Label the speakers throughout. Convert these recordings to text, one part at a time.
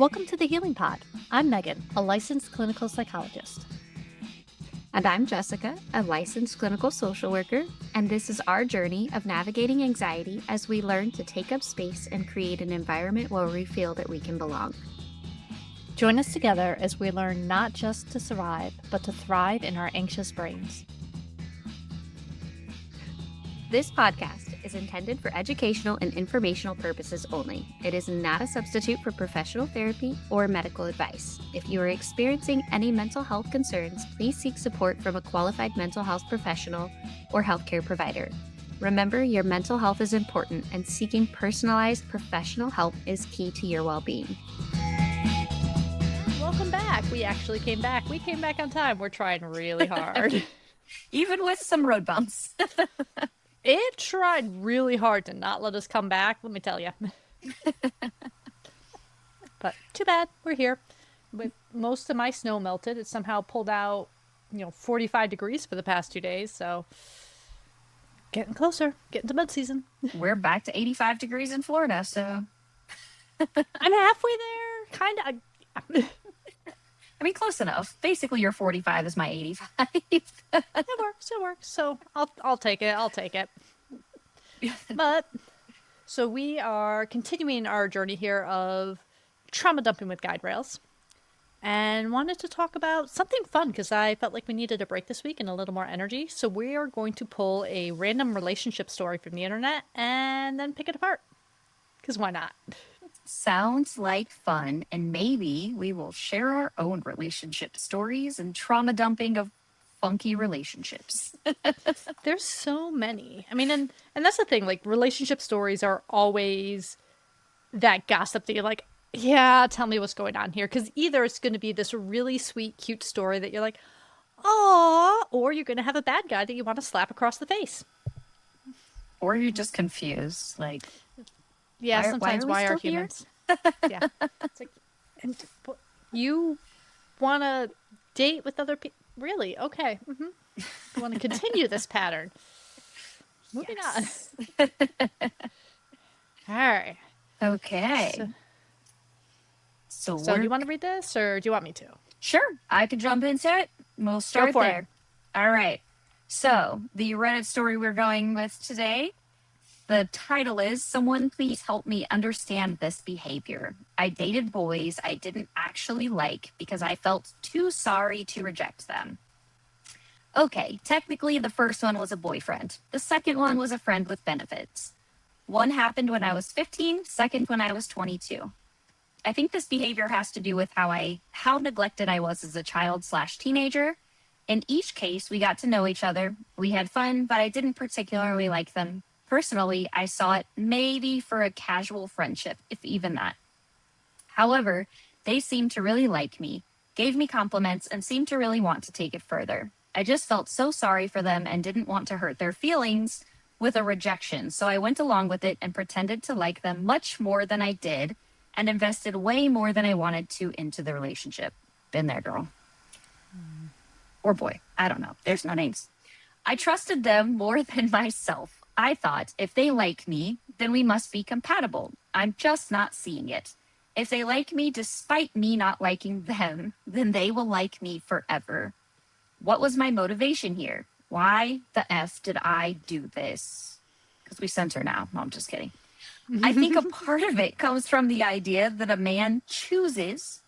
Speaker 1: Welcome to the Healing Pod. I'm Megan, a licensed clinical psychologist.
Speaker 2: And I'm Jessica, a licensed clinical social worker, and this is our journey of navigating anxiety as we learn to take up space and create an environment where we feel that we can belong.
Speaker 1: Join us together as we learn not just to survive, but to thrive in our anxious brains.
Speaker 2: This podcast is intended for educational and informational purposes only. It is not a substitute for professional therapy or medical advice. If you are experiencing any mental health concerns, please seek support from a qualified mental health professional or healthcare provider. Remember, your mental health is important, and seeking personalized professional help is key to your well-being.
Speaker 1: Welcome back. We actually came back. We came back on time. We're trying really hard.
Speaker 2: Even with some road bumps.
Speaker 1: It tried really hard to not let us come back, let me tell you. But too bad, we're here. With most of my snow melted, it somehow pulled out, 45 degrees for the past 2 days, so getting closer, getting to mud season.
Speaker 2: We're back to 85 degrees in Florida, so
Speaker 1: I'm halfway there, kind of.
Speaker 2: I mean, close enough. Basically, your 45 is my 85.
Speaker 1: It works. So I'll take it. But so we are continuing our journey here of trauma dumping with guide rails, and wanted to talk about something fun because I felt like we needed a break this week and a little more energy. So we are going to pull a random relationship story from the internet and then pick it apart. Because why not?
Speaker 2: Sounds like fun, and maybe we will share our own relationship stories and trauma dumping of funky relationships.
Speaker 1: There's so many. I mean, and that's the thing, like relationship stories are always that gossip that you're like, yeah, tell me what's going on here. Because either it's going to be this really sweet, cute story that you're like, aw, or you're going to have a bad guy that you want to slap across the face.
Speaker 2: Or you're just confused, like...
Speaker 1: Yeah, sometimes why are humans? Yeah. It's like, and you want to date with other people? Really? Okay. Mm-hmm. You want to continue this pattern? Moving on. All right.
Speaker 2: Okay.
Speaker 1: So do you want to read this, or do you want me to?
Speaker 2: Sure. I can jump into it. We'll start there. All right. So the Reddit story we're going with today, the title is, "Someone Please Help Me Understand This Behavior. I dated boys I didn't actually like because I felt too sorry to reject them." Okay, technically the first one was a boyfriend. The second one was a friend with benefits. One happened when I was 15, second when I was 22. I think this behavior has to do with how neglected I was as a child/teenager. In each case, we got to know each other. We had fun, but I didn't particularly like them. Personally, I saw it maybe for a casual friendship, if even that. However, they seemed to really like me, gave me compliments, and seemed to really want to take it further. I just felt so sorry for them and didn't want to hurt their feelings with a rejection, so I went along with it and pretended to like them much more than I did and invested way more than I wanted to into the relationship. Been there, girl. Or boy, I don't know. There's no names. I trusted them more than myself. I thought, if they like me, then we must be compatible. I'm just not seeing it. If they like me despite me not liking them, then they will like me forever. What was my motivation here? Why the F did I do this? Because we censor now. No, I'm just kidding. I think a part of it comes from the idea that a man chooses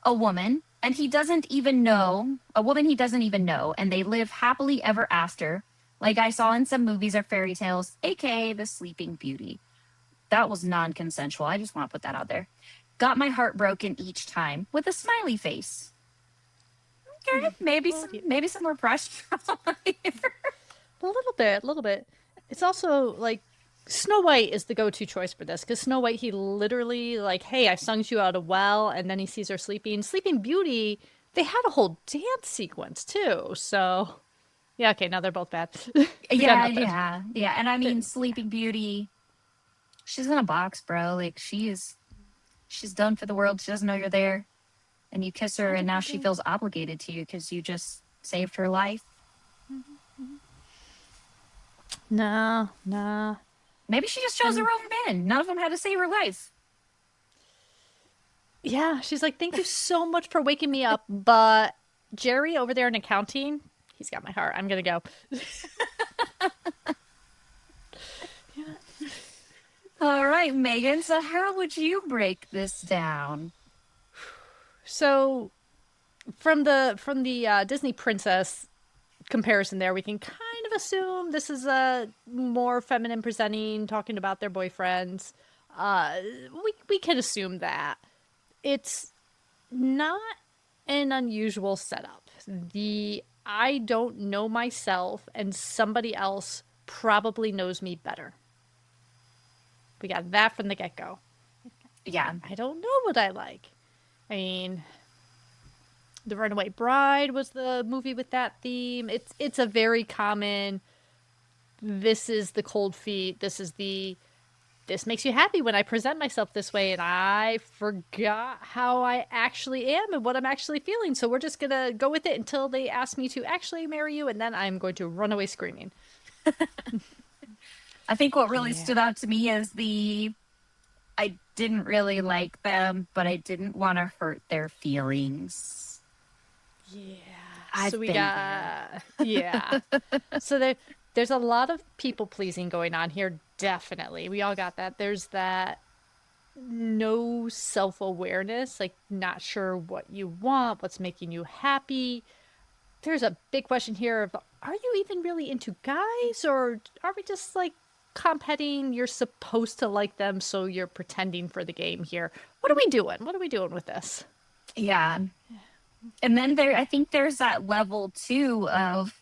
Speaker 2: a woman, and he doesn't even know, and they live happily ever after, like I saw in some movies or fairy tales, aka the Sleeping Beauty. That was non-consensual. I just want to put that out there. Got my heart broken each time with a smiley face. Okay, maybe some repression.
Speaker 1: A little bit. It's also like Snow White is the go-to choice for this, because Snow White, he literally like, hey, I sung you out a well, and then he sees her sleeping. Sleeping Beauty, they had a whole dance sequence too, so yeah, okay, now they're both bad.
Speaker 2: Yeah. And I mean, Sleeping Beauty, she's in a box, bro. Like, she's done for the world. She doesn't know you're there. And you kiss her, and now she feels obligated to you because you just saved her life.
Speaker 1: No.
Speaker 2: Maybe she just chose the wrong men. None of them had to save her life.
Speaker 1: Yeah, she's like, thank you so much for waking me up, but Jerry over there in accounting, he's got my heart. I'm gonna go. Yeah.
Speaker 2: All right, Megan. So how would you break this down?
Speaker 1: So from the Disney princess comparison there, we can kind of assume this is a more feminine presenting, talking about their boyfriends. Uh, we can assume that it's not an unusual setup. The I don't know myself and somebody else probably knows me better. We got that from the get go.
Speaker 2: Yeah.
Speaker 1: I don't know what I like. I mean, The Runaway Bride was the movie with that theme. It's a very common. This is the cold feet. This makes you happy when I present myself this way, and I forgot how I actually am and what I'm actually feeling. So we're just gonna go with it until they ask me to actually marry you, and then I'm going to run away screaming.
Speaker 2: I think what really
Speaker 1: Yeah.
Speaker 2: stood out to me is the I didn't really like them, but I didn't want to hurt their feelings.
Speaker 1: Yeah. So
Speaker 2: I've
Speaker 1: we
Speaker 2: been there.
Speaker 1: got yeah. So there's a lot of people pleasing going on here. Definitely, we all got that. There's that no self awareness, like not sure what you want, what's making you happy. There's a big question here of are you even really into guys, or are we just like competing? You're supposed to like them, so you're pretending for the game here. What are we doing? What are we doing with this?
Speaker 2: Yeah. And then I think there's that level too of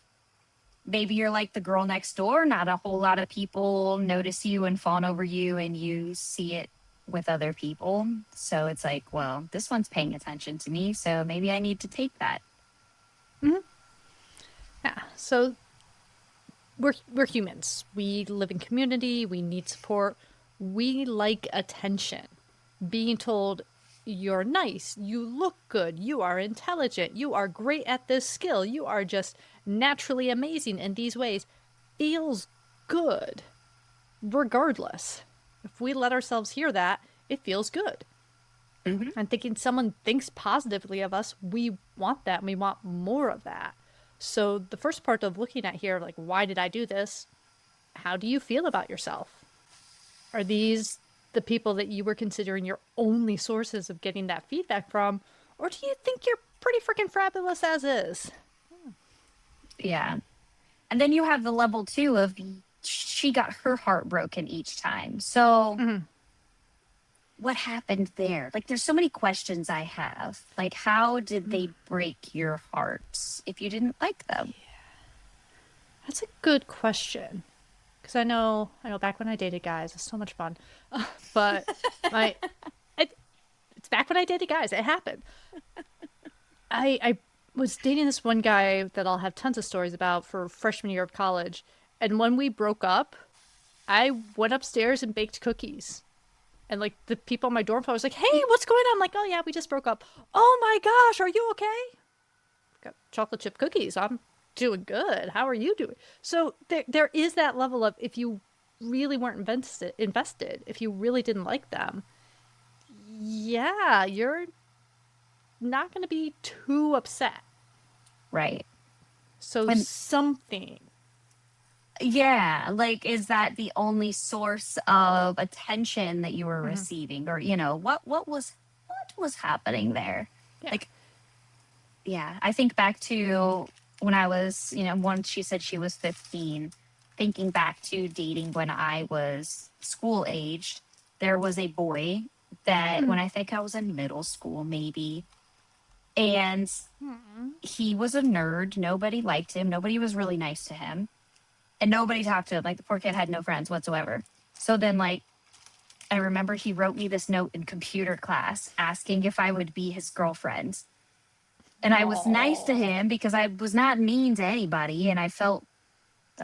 Speaker 2: maybe you're like the girl next door. Not a whole lot of people notice you and fawn over you, and you see it with other people. So it's like, well, this one's paying attention to me. So maybe I need to take that.
Speaker 1: Mm-hmm. Yeah. So we're humans. We live in community. We need support. We like attention. Being told you're nice, you look good, you are intelligent, you are great at this skill, you are just naturally amazing in these ways feels good regardless. If we let ourselves hear that, it feels good.
Speaker 2: Hmm.
Speaker 1: And thinking someone thinks positively of us, we want that and we want more of that. So the first part of looking at here, like, why did I do this? How do you feel about yourself? Are these the people that you were considering your only sources of getting that feedback from? Or do you think you're pretty freaking fabulous as is?
Speaker 2: Yeah. And then you have the level two of she got her heart broken each time. So
Speaker 1: Mm-hmm.
Speaker 2: what happened there? Like, there's so many questions I have. Like, how did they break your hearts if you didn't like them?
Speaker 1: That's a good question. Because I know back when I dated guys, it's so much fun. But my, it, it's back when I dated guys. It happened. I was dating this one guy that I'll have tons of stories about for freshman year of college. And when we broke up, I went upstairs and baked cookies. And like the people on my dorm floor was like, "Hey, what's going on?" I'm like, "Oh yeah, we just broke up." "Oh my gosh, are you okay?" "Got chocolate chip cookies. I'm doing good. How are you doing?" So there is that level of if you really weren't invested, if you really didn't like them, yeah, you're not going to be too upset.
Speaker 2: Right.
Speaker 1: So
Speaker 2: And
Speaker 1: something.
Speaker 2: yeah, like, is that the only source of attention that you were
Speaker 1: Mhm.
Speaker 2: receiving? Or, what was happening there?
Speaker 1: Yeah.
Speaker 2: Like, yeah, I think back to when I was, once she said she was 15, thinking back to dating when I was school aged, there was a boy that when
Speaker 1: Mhm.
Speaker 2: I think I was in middle school, maybe, and
Speaker 1: Mhm.
Speaker 2: he was a nerd. Nobody liked him. Nobody was really nice to him. And nobody talked to him. Like, the poor kid had no friends whatsoever. So then, like, I remember he wrote me this note in computer class asking if I would be his girlfriend. And I was nice to
Speaker 1: Oh.
Speaker 2: him because I was not mean to anybody. And I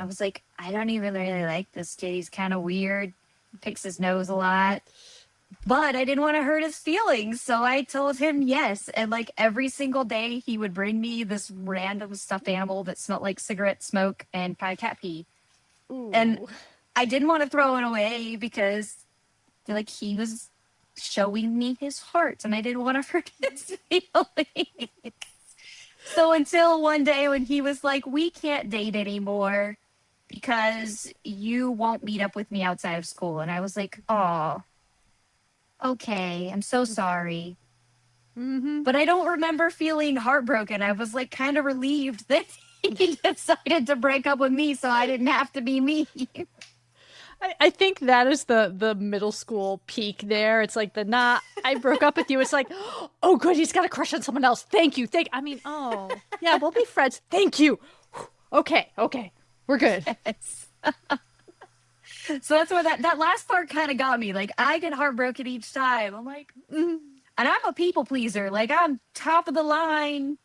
Speaker 2: was like, I don't even really like this kid. He's kind of weird, picks his nose a lot. But I didn't want to hurt his feelings. So I told him yes. And like every single day, he would bring me this random stuffed animal that smelled like cigarette smoke and cat pee. And
Speaker 1: Ooh.
Speaker 2: I didn't want to throw it away because like he was showing me his heart, and I didn't want to hurt his feelings. So until one day when he was like, "We can't date anymore because you won't meet up with me outside of school," and I was like, "Oh, okay, I'm so sorry."
Speaker 1: Mm-hmm.
Speaker 2: But I don't remember feeling heartbroken. I was like kind of relieved that he decided to break up with me so I didn't have to be me.
Speaker 1: I think that is the middle school peak there. It's like the not I broke up with you. It's like, oh good, he's got a crush on someone else. Thank you. I mean, oh yeah, we'll be friends. Thank you. Okay, okay. We're good.
Speaker 2: So that's where that last part kind of got me. Like I get heartbroken each time. I'm like, and I'm a people pleaser. Like I'm top of the line.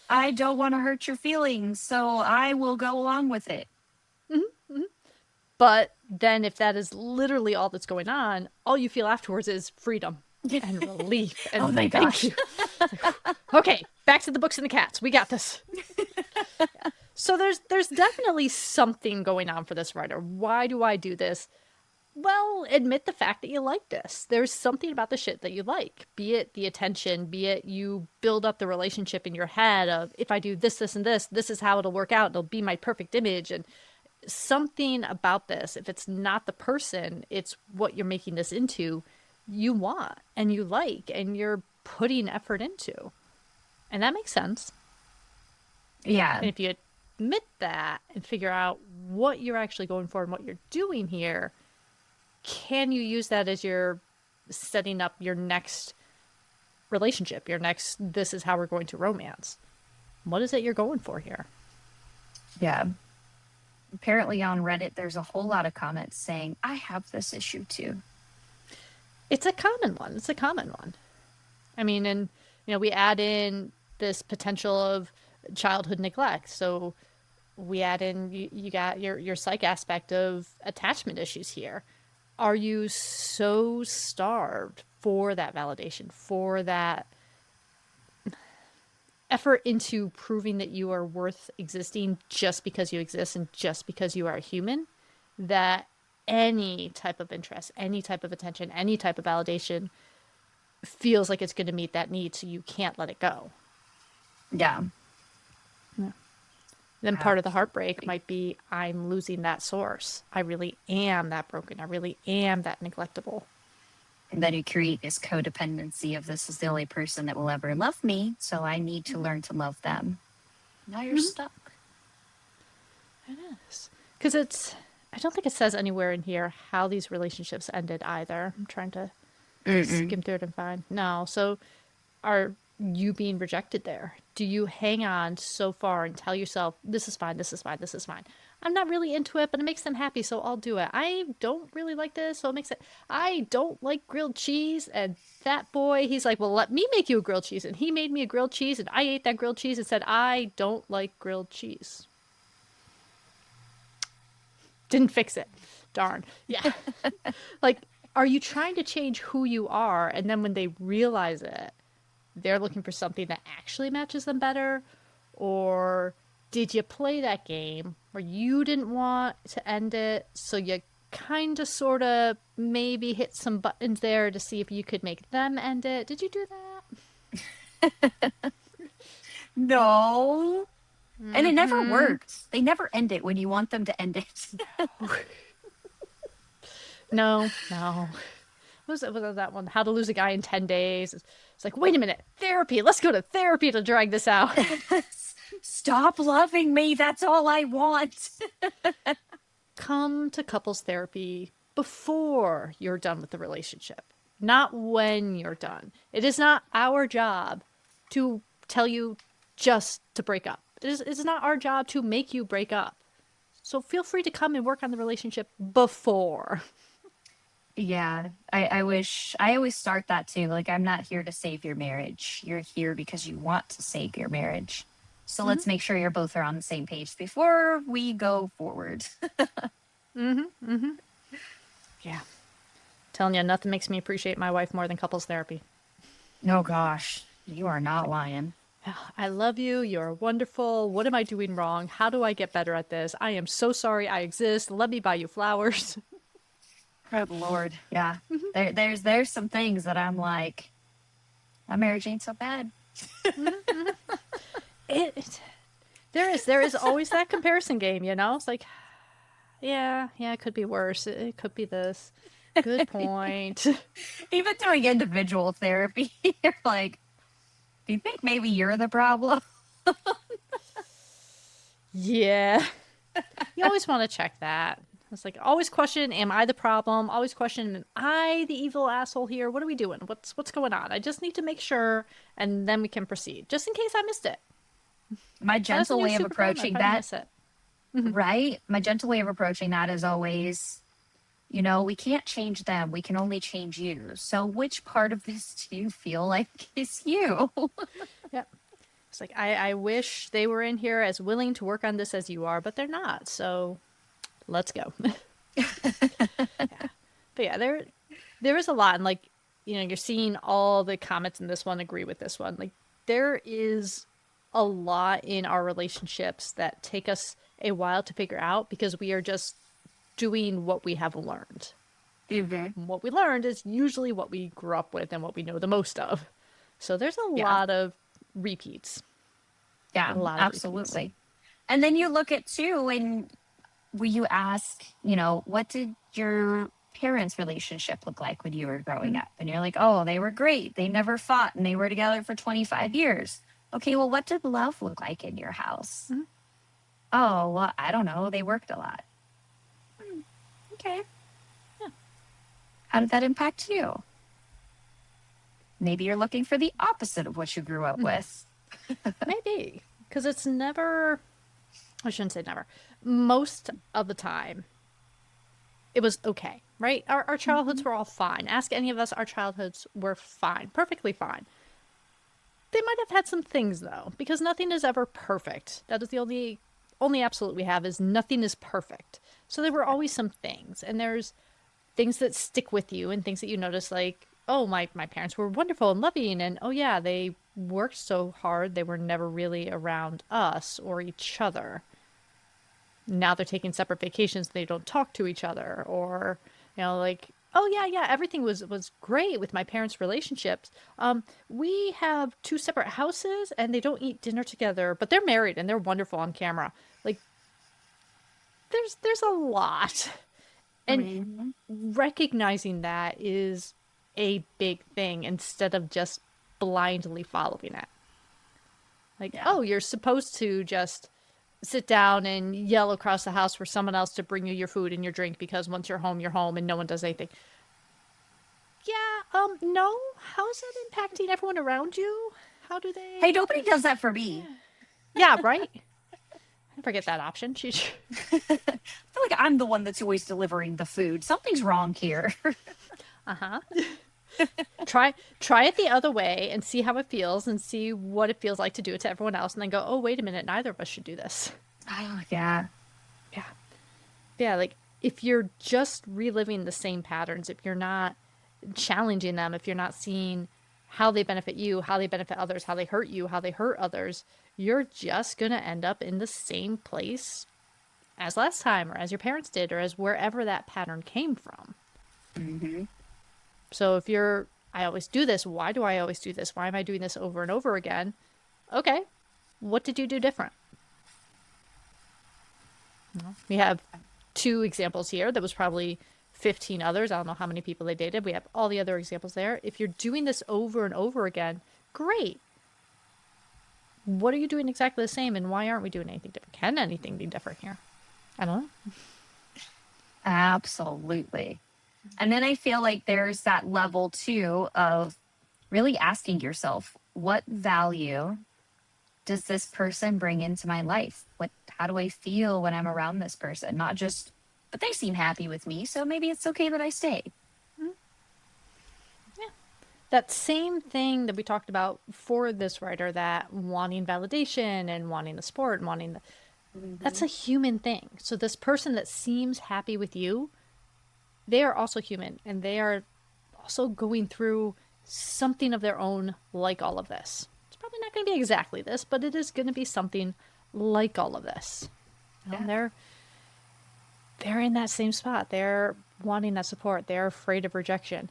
Speaker 2: I don't want to hurt your feelings, so I will go along with it.
Speaker 1: But then if that is literally all that's going on, all you feel afterwards is freedom and relief
Speaker 2: Oh
Speaker 1: and
Speaker 2: my
Speaker 1: thank
Speaker 2: gosh.
Speaker 1: you. Okay, back to the books and the cats. We got this. So there's definitely something going on for this writer. Why do I do this? Well, admit the fact that you like this. There's something about the shit that you like. Be it the attention, be it you build up the relationship in your head of if I do this, this, and this is how it'll work out. It'll be my perfect image. And something about this, if it's not the person, it's what you're making this into, you want and you like and you're putting effort into. And that makes sense.
Speaker 2: Yeah.
Speaker 1: And if you admit that and figure out what you're actually going for and what you're doing here, can you use that as you're setting up your next relationship, your next, this is how we're going to romance? What is it you're going for here?
Speaker 2: Yeah. Apparently on Reddit, there's a whole lot of comments saying, I have this issue too.
Speaker 1: It's a common one. It's a common one. I mean, and, we add in this potential of childhood neglect. So we add in, you got your psych aspect of attachment issues here. Are you so starved for that validation, for that effort into proving that you are worth existing just because you exist and just because you are a human, that any type of interest, any type of attention, any type of validation feels like it's going to meet that need, so you can't let it go?
Speaker 2: Yeah.
Speaker 1: Then
Speaker 2: Wow.
Speaker 1: part of the heartbreak might be I'm losing that source. I really am that broken. I really am that neglectable.
Speaker 2: And then you create this codependency of this is the only person that will ever love me, so I need to learn to love them. Now you're stuck.
Speaker 1: It is. Because I don't think it says anywhere in here how these relationships ended either. I'm trying to
Speaker 2: Mm-mm.
Speaker 1: skim through it and find. No. So are you being rejected there? Do you hang on so far and tell yourself, this is fine, this is fine, this is fine? I'm not really into it, but it makes them happy, so I'll do it. I don't really like this, so it makes it. I don't like grilled cheese, and that boy, he's like, well, let me make you a grilled cheese. And he made me a grilled cheese, and I ate that grilled cheese and said, I don't like grilled cheese. Didn't fix it. Darn. Yeah. Like, are you trying to change who you are, and then when they realize it, they're looking for something that actually matches them better? Or did you play that game where you didn't want to end it, so you kind of sort of maybe hit some buttons there to see if you could make them end it? Did you do that?
Speaker 2: No. And it never works. They never end it when you want them to end it.
Speaker 1: No, no. What was that one? How to Lose a Guy in 10 Days. It's like, wait a minute, therapy. Let's go to therapy to drag this out.
Speaker 2: Stop loving me. That's all I want.
Speaker 1: Come to couples therapy before you're done with the relationship, not when you're done. It is not our job to tell you just to break up. It's not our job to make you break up. So feel free to come and work on the relationship before.
Speaker 2: Yeah, I wish I always start that too. Like, I'm not here to save your marriage. You're here because you want to save your marriage. So let's make sure you're both are on the same page before we go forward.
Speaker 1: Yeah. Telling you, nothing makes me appreciate my wife more than couples therapy.
Speaker 2: Oh gosh, you are not lying.
Speaker 1: I love you. You're wonderful. What am I doing wrong? How do I get better at this? I am so sorry I exist. Let me buy you flowers.
Speaker 2: Good Lord. Yeah. There's some things that I'm like, my marriage ain't so bad.
Speaker 1: It there is always that comparison game, you know? It's like, yeah, it could be worse. It could be this. Good point.
Speaker 2: Even doing individual therapy, you're like, do you think maybe you're the problem?
Speaker 1: Yeah. You always want to check that. It's like always question, am I the problem? Always question, am I the evil asshole here? What are we doing? What's going on? I just need to make sure and then we can proceed. Just in case I missed it.
Speaker 2: My
Speaker 1: If I was a
Speaker 2: gentle
Speaker 1: new
Speaker 2: way of
Speaker 1: supervillain, I'd
Speaker 2: approaching
Speaker 1: probably
Speaker 2: that,
Speaker 1: miss it.
Speaker 2: right? My gentle way of approaching that is always, we can't change them. We can only change you. So which part of this do you feel like is you?
Speaker 1: Yep. It's like I wish they were in here as willing to work on this as you are, but they're not. So let's go. Yeah. But yeah, there is a lot, and like you're seeing all the comments in this one agree with this one. Like there is a lot in our relationships that take us a while to figure out because we are just doing what we have learned.
Speaker 2: Mm-hmm.
Speaker 1: And what we learned is usually what we grew up with and what we know the most of. So there's a
Speaker 2: Yeah.
Speaker 1: lot of repeats. A
Speaker 2: Yeah,
Speaker 1: lot of repeats.
Speaker 2: absolutely. And then you look at too, and will you ask, what did your parents' relationship look like when you were growing
Speaker 1: Mm-hmm.
Speaker 2: up? And you're like, oh, they were great. They never fought and they were together for 25 years. Okay, well, what did love look like in your house?
Speaker 1: Mm-hmm.
Speaker 2: Oh, well, I don't know. They worked a lot. Okay.
Speaker 1: Yeah.
Speaker 2: How did that impact you? Maybe you're looking for the opposite of what you grew up with.
Speaker 1: Maybe. Because it's never, I shouldn't say never. Most of the time, it was okay, right? Our childhoods
Speaker 2: Mhm.
Speaker 1: were all fine. Ask any of us, our childhoods were fine, perfectly fine. They might have had some things though, because nothing is ever perfect. That is the only absolute we have is nothing is perfect. So there were always some things, and there's things that stick with you and things that you notice like, oh, my parents were wonderful and loving, and oh yeah, they worked so hard, they were never really around us or each other. Now they're taking separate vacations, they don't talk to each other, or like, oh yeah, everything was great with my parents relationships. We have two separate houses and they don't eat dinner together, but they're married and they're wonderful on camera. Like there's a lot, and
Speaker 2: Mhm.
Speaker 1: recognizing that is a big thing instead of just blindly following it. Like,
Speaker 2: Yeah.
Speaker 1: oh, you're supposed to just sit down and yell across the house for someone else to bring you your food and your drink because once you're home and no one does anything. Yeah, no. How's that impacting everyone around you? How do
Speaker 2: Hey,
Speaker 1: they?
Speaker 2: nobody does that for me.
Speaker 1: Yeah, right. I forget that option.
Speaker 2: I feel like I'm the one that's always delivering the food. Something's wrong here.
Speaker 1: Uh huh. Try it the other way and see how it feels and see what it feels like to do it to everyone else, and then go, oh wait a minute, neither of us should do this.
Speaker 2: Oh, yeah.
Speaker 1: Yeah. Yeah, like if you're just reliving the same patterns, if you're not challenging them, if you're not seeing how they benefit you, how they benefit others, how they hurt you, how they hurt others, you're just going to end up in the same place as last time, or as your parents did, or as wherever that pattern came from.
Speaker 2: Hmm.
Speaker 1: So if you're, I always do this, why do I always do this? Why am I doing this over and over again? Okay, what did you do different? We have two examples here. There was probably 15 others. I don't know how many people they dated. We have all the other examples there. If you're doing this over and over again, great. What are you doing exactly the same, and why aren't we doing anything different? Can anything be different here? I don't know.
Speaker 2: Absolutely. And then I feel like there's that level too of really asking yourself, what value does this person bring into my life? How do I feel when I'm around this person? Not just, but they seem happy with me, so maybe it's okay that I stay.
Speaker 1: Yeah. That same thing that we talked about for this writer, that wanting validation and wanting the sport and wanting the, that's
Speaker 2: Hmm.
Speaker 1: a human thing. So this person that seems happy with you, they are also human and they are also going through something of their own like all of this. It's probably not going to be exactly this, but it is going to be something like all of this. You know,
Speaker 2: Yeah.
Speaker 1: they're in that same spot. They're wanting that support. They're afraid of rejection.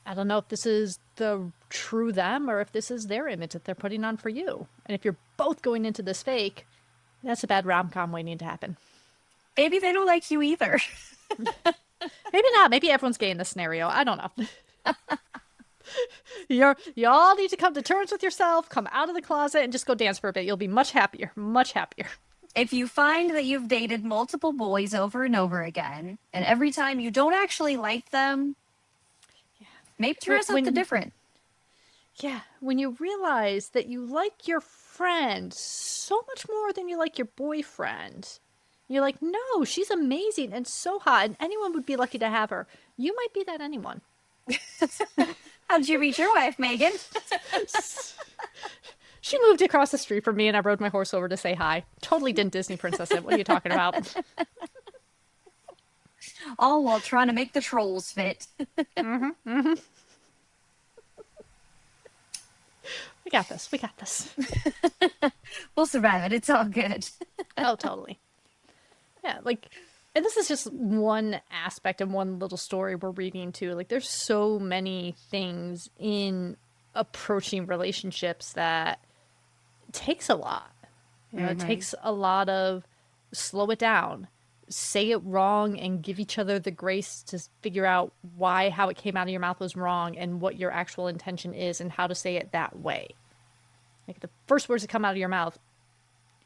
Speaker 1: I don't know if this is the true them or if this is their image that they're putting on for you. And if you're both going into this fake, that's a bad rom-com waiting to happen.
Speaker 2: Maybe they don't like you either.
Speaker 1: Maybe not. Maybe everyone's gay in this scenario. I don't know. You all need to come to terms with yourself, come out of the closet, and just go dance for a bit. You'll be much happier. Much happier.
Speaker 2: If you find that you've dated multiple boys over and over again, and every time you don't actually like them, maybe try something different.
Speaker 1: Yeah, when you realize that you like your friend so much more than you like your boyfriend, you're like, no, she's amazing and so hot, and anyone would be lucky to have her. You might be that anyone.
Speaker 2: How'd you meet your wife, Megan?
Speaker 1: She moved across the street from me and I rode my horse over to say hi. Totally didn't Disney princess it. What are you talking about?
Speaker 2: All while trying to make the trolls fit.
Speaker 1: We got this. We got this.
Speaker 2: We'll survive it. It's all good.
Speaker 1: Oh, totally. Yeah, like, and this is just one aspect and one little story we're reading too. Like, there's so many things in approaching relationships that takes a lot. You know, it takes a lot of slow it down, say it wrong, and give each other the grace to figure out why how it came out of your mouth was wrong and what your actual intention is and how to say it that way. Like the first words that come out of your mouth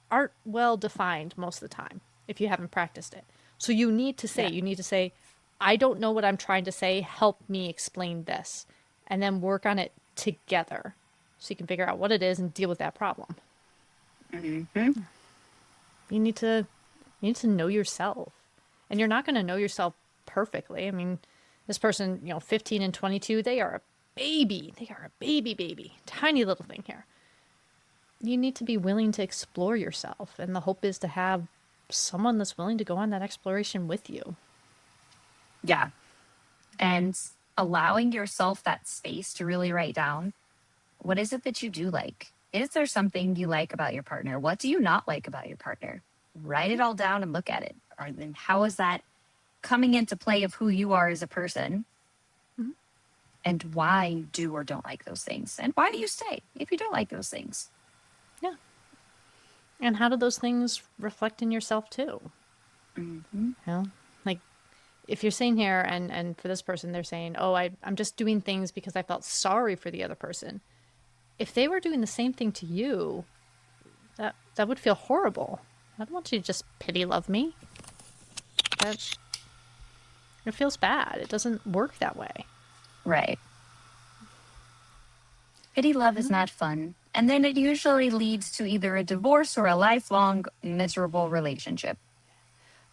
Speaker 1: aren't well defined most of the time if you haven't practiced it. So you need to say, I don't know what I'm trying to say. Help me explain this. And then work on it together so you can figure out what it is and deal with that problem. You need to know yourself. And you're not going to know yourself perfectly. I mean, this person, 15 and 22, they are a baby. They are a baby. Tiny little thing here. You need to be willing to explore yourself. And the hope is to have someone that's willing to go on that exploration with you.
Speaker 2: Yeah. And allowing yourself that space to really write down, what is it that you do like? Is there something you like about your partner? What do you not like about your partner? Write it all down and look at it. Or then how is that coming into play of who you are as a person? And why you do or don't like those things? And why do you stay if you don't like those things?
Speaker 1: Yeah. And how do those things reflect in yourself too? Like if you're sitting here and for this person, they're saying, oh, I'm just doing things because I felt sorry for the other person. If they were doing the same thing to you, that would feel horrible. I don't want you to just pity love me. It feels bad. It doesn't work that way.
Speaker 2: Right. Pity love is not fun. And then it usually leads to either a divorce or a lifelong miserable relationship.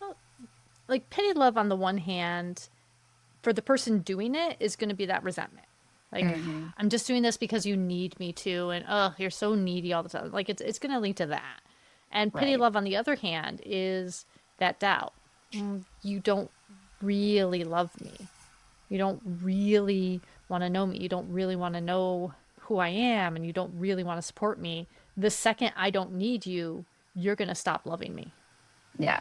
Speaker 1: Well, like pity love on the one hand, for the person doing it is going to be that resentment. Like, I'm just doing this because you need me to, and oh, you're so needy all the time. Like, it's going to lead to that. And pity love, on the other hand, is that doubt. You don't really love me. You don't really want to know me. You don't really want to know who I am, and you don't really want to support me. The second I don't need you, you're going to stop loving me.
Speaker 2: Yeah.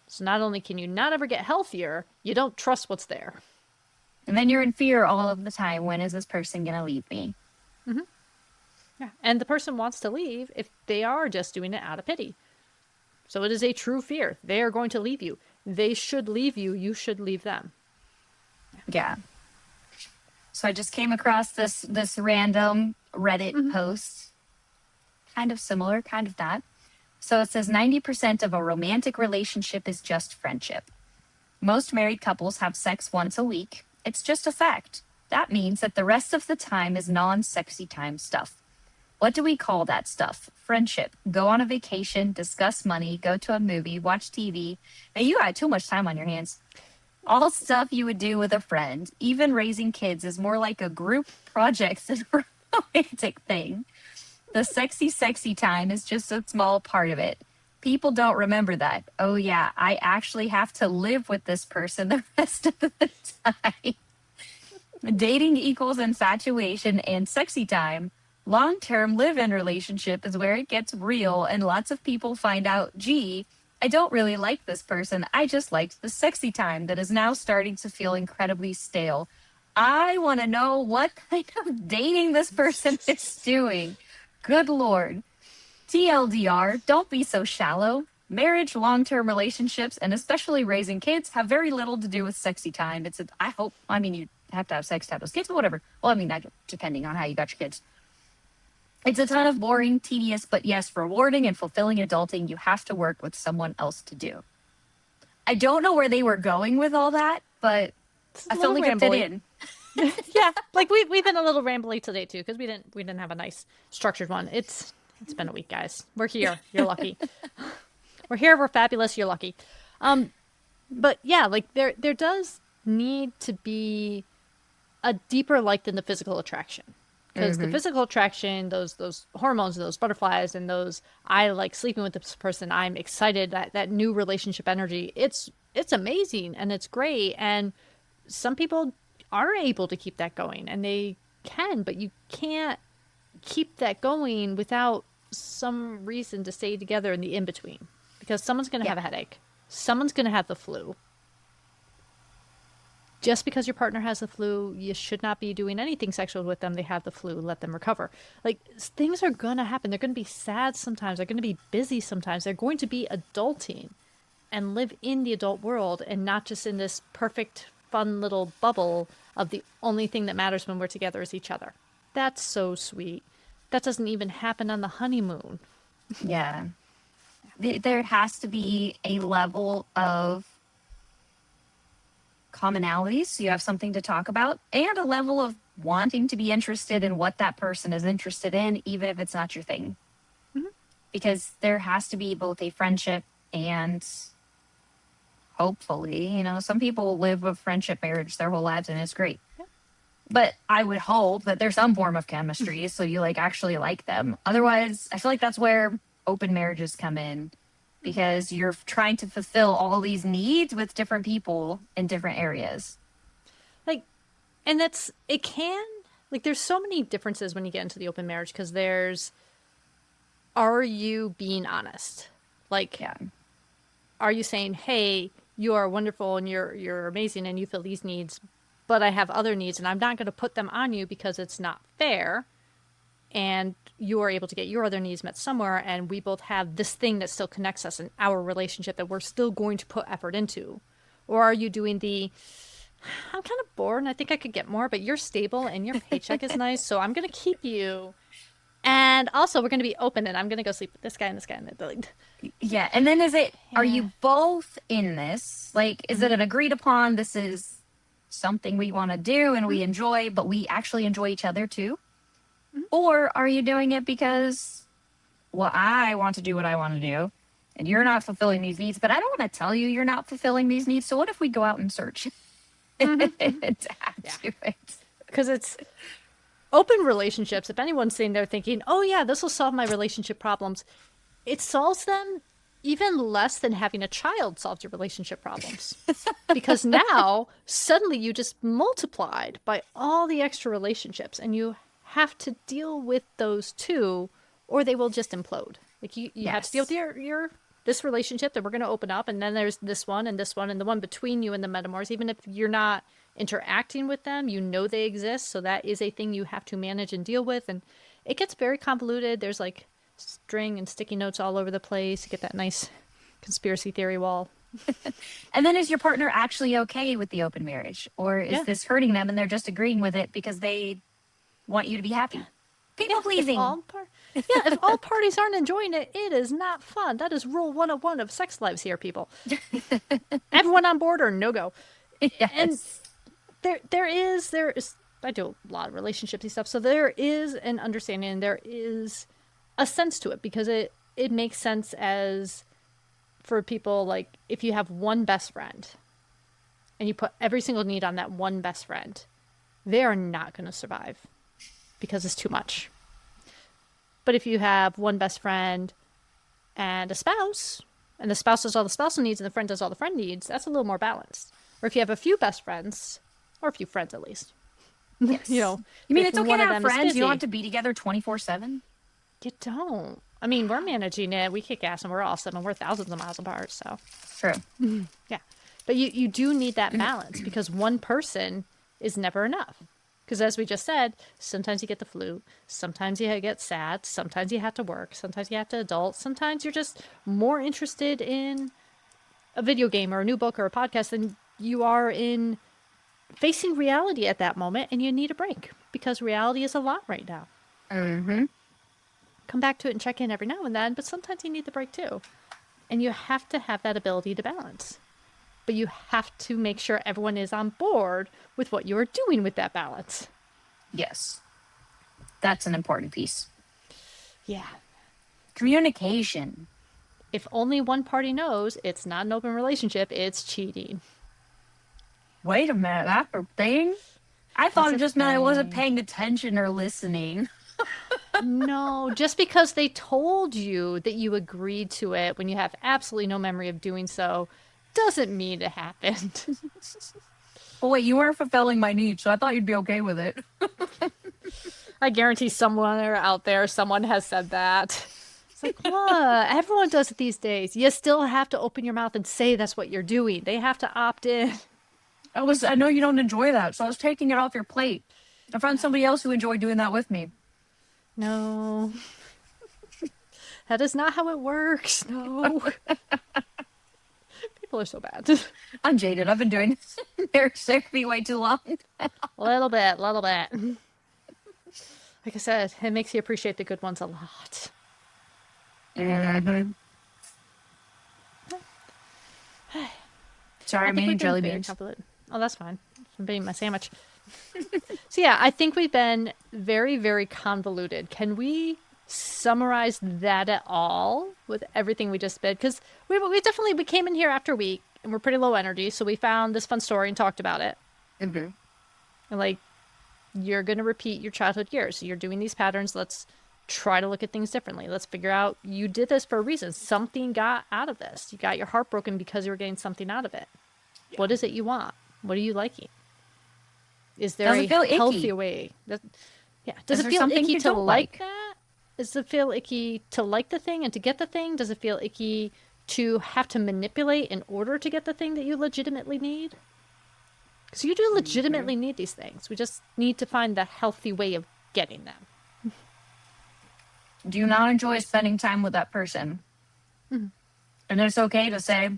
Speaker 1: So not only can you not ever get healthier, you don't trust what's there.
Speaker 2: And then you're in fear all of the time. When is this person going to leave me?
Speaker 1: Yeah. And the person wants to leave if they are just doing it out of pity. So it is a true fear. They are going to leave you. They should leave you. You should leave them.
Speaker 2: Yeah. So I just came across this random Reddit post. Kind of similar, kind of not. So it says 90% of a romantic relationship is just friendship. Most married couples have sex once a week. It's just a fact. That means that the rest of the time is non-sexy time stuff. What do we call that stuff? Friendship. Go on a vacation, discuss money, go to a movie, watch TV. Now you got too much time on your hands. All stuff you would do with a friend. Even raising kids is more like a group project than a romantic thing. The sexy time is just a small part of it. People don't remember that. Oh yeah, I actually have to live with this person the rest of the time. Dating equals infatuation and sexy time. Long-term live-in relationship is where it gets real and lots of people find out, gee, I don't really like this person. I just liked the sexy time that is now starting to feel incredibly stale. I want to know what kind of dating this person is doing. Good Lord. TLDR, don't be so shallow. Marriage, long term relationships, and especially raising kids have very little to do with sexy time. I hope, I mean, you have to have sex to have those kids, but whatever. Well, I mean, depending on how you got your kids. It's a ton of boring, tedious, but yes, rewarding and fulfilling adulting you have to work with someone else to do. I don't know where they were going with all that, but I felt like it fit in.
Speaker 1: Yeah, like we've been a little rambly today too because we didn't have a nice structured one. It's been a week, guys. We're here. You're lucky. We're here. We're fabulous. You're lucky. But yeah, like there does need to be a deeper like than the physical attraction. Because the physical attraction, those hormones, those butterflies, and those I like sleeping with this person. I'm excited that new relationship energy. It's amazing and it's great. And some people are able to keep that going, and they can, but you can't keep that going without some reason to stay together in the in between. Because someone's going to have a headache, someone's going to have the flu. Just because your partner has the flu, you should not be doing anything sexual with them. They have the flu, let them recover. Like, things are going to happen. They're going to be sad sometimes. They're going to be busy sometimes. They're going to be adulting and live in the adult world and not just in this perfect, fun little bubble of the only thing that matters when we're together is each other. That's so sweet. That doesn't even happen on the honeymoon.
Speaker 2: Yeah. There has to be a level of commonalities so you have something to talk about, and a level of wanting to be interested in what that person is interested in, even if it's not your thing.
Speaker 1: Mm-hmm.
Speaker 2: Because there has to be both a friendship and hopefully, some people live a friendship marriage their whole lives and it's great.
Speaker 1: Yeah.
Speaker 2: But I would hope that there's some form of chemistry so you like actually like them. Otherwise, I feel like that's where open marriages come in, because you're trying to fulfill all these needs with different people in different areas.
Speaker 1: Like, and there's so many differences when you get into the open marriage because are you being honest? Like,
Speaker 2: Yeah.
Speaker 1: Are you saying, hey, you are wonderful and you're amazing and you fill these needs, but I have other needs and I'm not going to put them on you because it's not fair. And you are able to get your other needs met somewhere, and we both have this thing that still connects us in our relationship that we're still going to put effort into? Or are you doing I'm kind of bored and I think I could get more, but you're stable and your paycheck is nice, so I'm going to keep you. And also, we're going to be open, and I'm going to go sleep with this guy and this guy. And
Speaker 2: yeah. And then are you both in this? Like, is it an agreed upon, this is something we want to do and we enjoy, but we actually enjoy each other too? Or are you doing it because, well, I want to do what I want to do and you're not fulfilling these needs, but I don't want to tell you you're not fulfilling these needs. So what if we go out and search to add to it?
Speaker 1: Because it's open relationships. If anyone's sitting there thinking, oh, yeah, this will solve my relationship problems, it solves them even less than having a child solves your relationship problems. Because now, suddenly, you just multiplied by all the extra relationships, and you have to deal with those too, or they will just implode. Like you have to deal with your this relationship that we're going to open up, and then there's this one and this one and the one between you and the metamors. Even if you're not interacting with them, they exist, so that is a thing you have to manage and deal with, and it gets very convoluted. There's like string and sticky notes all over the place. You get that nice conspiracy theory wall.
Speaker 2: And then is your partner actually okay with the open marriage, or is this hurting them and they're just agreeing with it because they want you to be happy? People pleasing.
Speaker 1: If all parties aren't enjoying it, it is not fun. That is rule 101 of sex lives here, people. Everyone on board or no go.
Speaker 2: Yes.
Speaker 1: And there is I do a lot of relationships and stuff, so there is an understanding, there is a sense to it, because it makes sense as for people, like if you have one best friend and you put every single need on that one best friend, they are not going to survive because it's too much. But if you have one best friend and a spouse, and the spouse does all the spousal needs and the friend does all the friend needs, that's a little more balanced. Or if you have a few best friends, or a few friends at least.
Speaker 2: Yes. You mean it's okay to have friends? You don't have to be together 24/7?
Speaker 1: You don't. I mean, we're managing it. We kick ass and we're awesome and we're thousands of miles apart. So,
Speaker 2: True.
Speaker 1: yeah. But you do need that balance because one person is never enough. Because as we just said, sometimes you get the flu, sometimes you get sad, sometimes you have to work, sometimes you have to adult, sometimes you're just more interested in a video game or a new book or a podcast than you are in facing reality at that moment, and you need a break because reality is a lot right now.
Speaker 2: Mm-hmm.
Speaker 1: Come back to it and check in every now and then, but sometimes you need the break too. And you have to have that ability to balance. But you have to make sure everyone is on board with what you are doing with that balance.
Speaker 2: Yes. That's an important piece.
Speaker 1: Yeah.
Speaker 2: Communication.
Speaker 1: If only one party knows it's not an open relationship, it's cheating.
Speaker 2: Wait a minute, that's a thing? I thought
Speaker 1: That's
Speaker 2: it
Speaker 1: a
Speaker 2: just meant I wasn't
Speaker 1: thing.
Speaker 2: paying attention or listening.
Speaker 1: No, just because they told you that you agreed to it when you have absolutely no memory of doing so doesn't mean it happened.
Speaker 2: Well, wait, you weren't fulfilling my needs, so I thought you'd be okay with it.
Speaker 1: I guarantee someone out there, someone has said that. It's like, what? Everyone does it these days. You still have to open your mouth and say that's what you're doing. They have to opt in.
Speaker 2: I know you don't enjoy that, so I was taking it off your plate. I found somebody else who enjoyed doing that with me.
Speaker 1: No. That is not how it works. No. People are so bad.
Speaker 2: I'm jaded. I've been doing marriage therapy way too long.
Speaker 1: Little bit, little bit. Like I said, it makes you appreciate the good ones a lot.
Speaker 2: Mm-hmm. Sorry, I'm eating jelly beans.
Speaker 1: Oh, that's fine. I'm eating my sandwich. So yeah, I think we've been very, very convoluted. Can we summarize that at all with everything we just did? Because we came in here after a week and we're pretty low energy, so we found this fun story and talked about it.
Speaker 2: Mm-hmm.
Speaker 1: And like, you're gonna repeat your childhood years. So you're doing these patterns. Let's try to look at things differently. Let's figure out you did this for a reason. Something got out of this. You got your heart broken because you were getting something out of it. Yeah. What is it you want? What are you liking? Is there a healthy way? Yeah. Does it feel icky to like that? Does it feel icky to like the thing and to get the thing? Does it feel icky to have to manipulate in order to get the thing that you legitimately need? Because you do legitimately need these things. We just need to find the healthy way of getting them.
Speaker 2: Do you not enjoy spending time with that person? Mm-hmm. And it's okay to say,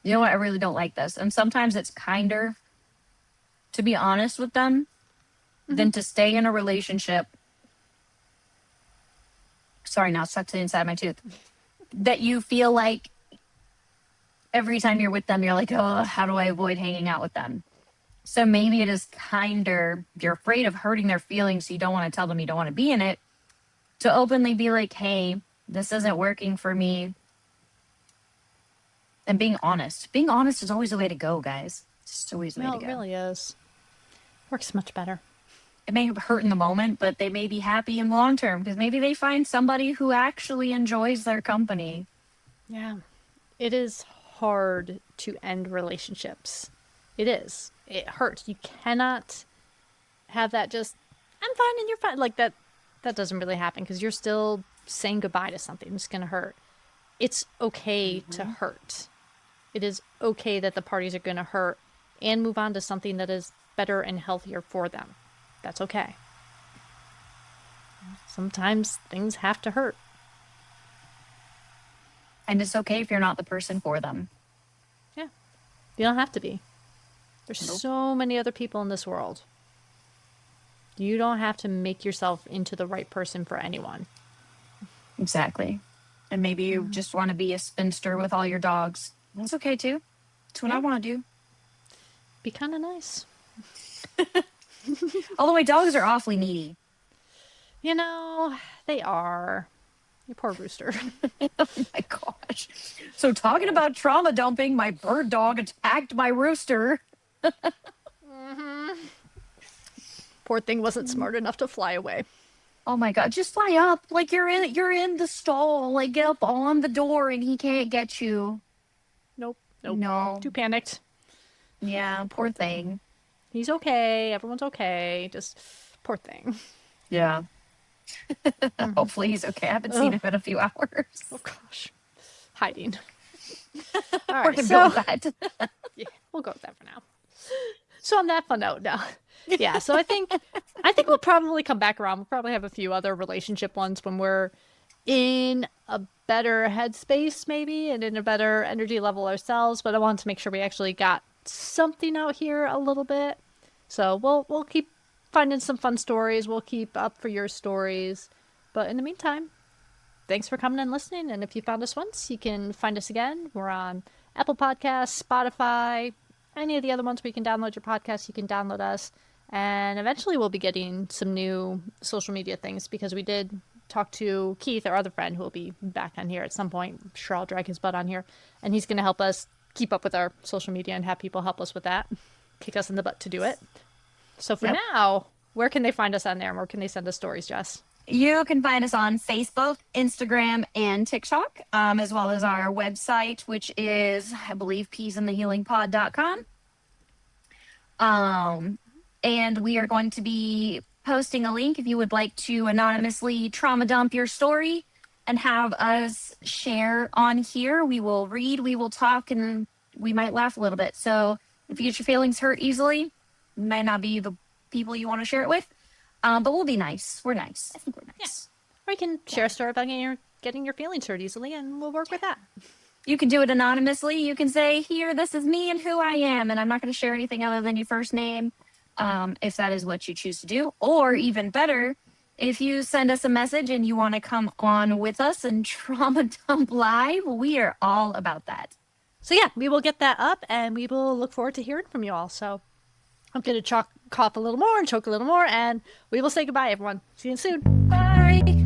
Speaker 2: you know what, I really don't like this. And sometimes it's kinder to be honest with them than to stay in a relationship. Sorry, now it's stuck to the inside of my tooth. That you feel like every time you're with them, you're like, oh, how do I avoid hanging out with them? So maybe it is kinder. You're afraid of hurting their feelings, so you don't want to tell them you don't want to be in it. To openly be like, hey, this isn't working for me. And being honest. Being honest is always the way to go, guys. It's just always the way to go.
Speaker 1: It really is. Works much better.
Speaker 2: It may hurt in the moment, but they may be happy in the long term because maybe they find somebody who actually enjoys their company.
Speaker 1: Yeah. It is hard to end relationships. It is. It hurts. You cannot have that just, I'm fine and you're fine. Like that doesn't really happen because you're still saying goodbye to something. It's going to hurt. It's okay to hurt. It is okay that the parties are going to hurt and move on to something that is better and healthier for them. That's okay. Sometimes things have to hurt.
Speaker 2: And it's okay if you're not the person for them.
Speaker 1: Yeah. You don't have to be. There's so many other people in this world. You don't have to make yourself into the right person for anyone.
Speaker 2: Exactly. And maybe you just want to be a spinster with all your dogs. That's okay too. That's what I want to do.
Speaker 1: Be kind of nice.
Speaker 2: Although my dogs are awfully needy.
Speaker 1: You know, they are. You poor rooster.
Speaker 2: Oh my gosh. So talking about trauma dumping, my bird dog attacked my rooster.
Speaker 1: Poor thing wasn't smart enough to fly away.
Speaker 2: Oh my god, just fly up. Like you're in the stall. Like get up on the door and he can't get you.
Speaker 1: Nope.
Speaker 2: No.
Speaker 1: Too panicked.
Speaker 2: Yeah, poor thing.
Speaker 1: He's okay. Everyone's okay. Just poor thing.
Speaker 2: Yeah. Hopefully he's okay. I haven't seen him in a few hours.
Speaker 1: Oh gosh, hiding. All
Speaker 2: We're
Speaker 1: right,
Speaker 2: gonna
Speaker 1: so
Speaker 2: go with that.
Speaker 1: yeah, we'll go with that for now. So on that fun note, now, yeah. So I think we'll probably come back around. We'll probably have a few other relationship ones when we're in a better headspace, maybe, and in a better energy level ourselves. But I wanted to make sure we actually got something out here a little bit. So we'll keep finding some fun stories. We'll keep up for your stories. But in the meantime, thanks for coming and listening. And if you found us once, you can find us again. We're on Apple Podcasts, Spotify, any of the other ones where you can download your podcast, you can download us. And eventually we'll be getting some new social media things because we did talk to Keith, our other friend, who will be back on here at some point. I'm sure I'll drag his butt on here. And he's going to help us keep up with our social media and have people help us with that, kick us in the butt to do it. So for now, where can they find us on there? And where can they send us stories, Jess?
Speaker 2: You can find us on Facebook, Instagram, and TikTok, as well as our website, which is, I believe, peasinthehealingpod.com. And we are going to be posting a link if you would like to anonymously trauma dump your story and have us share on here. We will read, we will talk, and we might laugh a little bit. So if you get your feelings hurt easily, might not be the people you want to share it with. But we'll be nice. We're nice. I think we're nice.
Speaker 1: Yeah. Or you can share a story about getting your feelings hurt easily, and we'll work with that.
Speaker 2: You can do it anonymously. You can say, here, this is me and who I am, and I'm not going to share anything other than your first name, if that is what you choose to do. Or even better, if you send us a message and you want to come on with us and trauma dump live, we are all about that.
Speaker 1: So yeah, we will get that up, and we will look forward to hearing from you all. So I'm going to cough a little more and choke a little more, and we will say goodbye, everyone. See you soon.
Speaker 2: Bye.